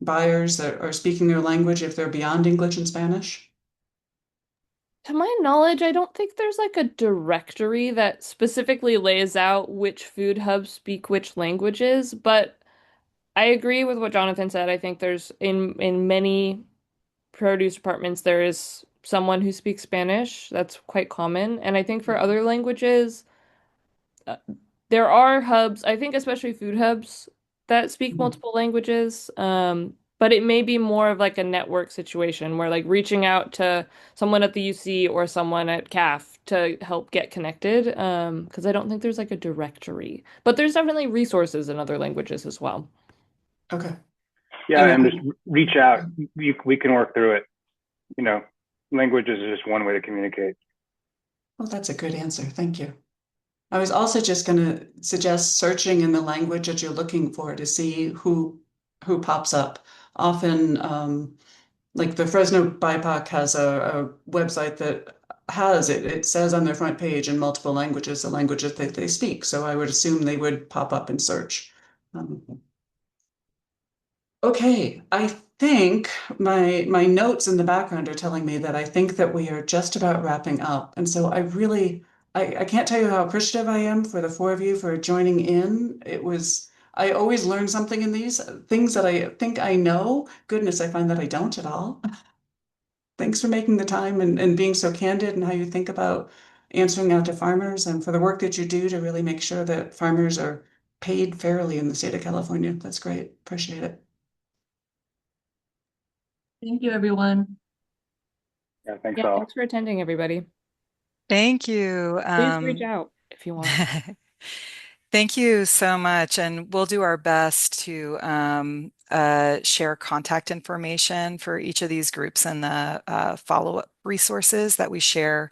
buyers that are speaking their language if they're beyond English and Spanish? To my knowledge, I don't think there's like a directory that specifically lays out which food hubs speak which languages, but I agree with what Jonathan said. I think there's in many produce departments there is someone who speaks Spanish. That's quite common. And I think for other languages, uh, there are hubs, I think especially food hubs that speak Mhm. multiple languages. But it may be more of like a network situation where like reaching out to someone at the UC or someone at CAF to help get connected. Because I don't think there's like a directory, but there's definitely resources in other languages as well. Okay. Yeah, and just And reach out. We can work through it. You know, language is just one way to communicate. well, that's a good answer. Thank you. I was also just going to suggest searching in the language that you're looking for to see who pops up. Often, Like the Fresno BIPOC has a website that has it. It says on their front page in multiple languages the languages that they speak. So I would assume they would pop up in search. Okay, I think my notes in the background are telling me that I think that we are just about wrapping up. And so I can't tell you how appreciative I am for the four of you for joining in. I always learn something in these things that I think I know. Goodness, I find that I don't at all. Thanks for making the time and being so candid and how you think about answering out to farmers and for the work that you do to really make sure that farmers are paid fairly in the state of California. That's great. Appreciate it. Thank you, everyone. Yeah, thanks Yeah, all. thanks for attending, everybody. Thank you. Please reach out if you want. Thank you so much. And we'll do our best to share contact information for each of these groups and the follow-up resources that we share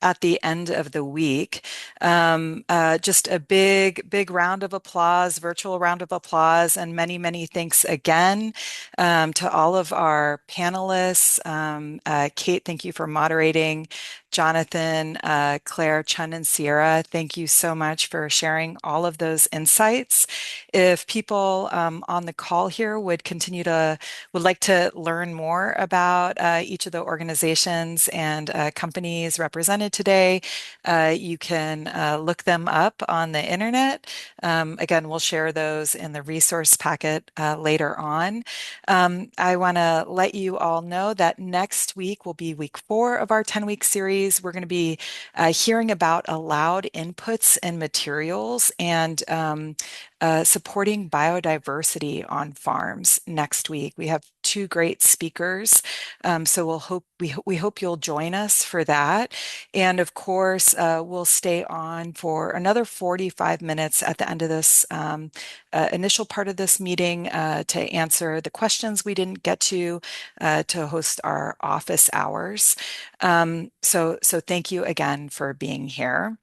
at the end of the week. Just a big round of applause, virtual round of applause, and many thanks again to all of our panelists. Cate, thank you for moderating. Jonathan, Claire, Chun, and Sierra, thank you so much for sharing all of those insights. If people on the call here would like to learn more about each of the organizations and companies represented today, you can look them up on the internet. Again, we'll share those in the resource packet later on. I want to let you all know that next week will be week 4 of our 10-week series. We're going to be hearing about allowed inputs and materials and supporting biodiversity on farms next week. We have 2 great speakers, so we hope you'll join us for that. And of course, we'll stay on for another 45 minutes at the end of this initial part of this meeting to answer the questions we didn't get to host our office hours. So thank you again for being here.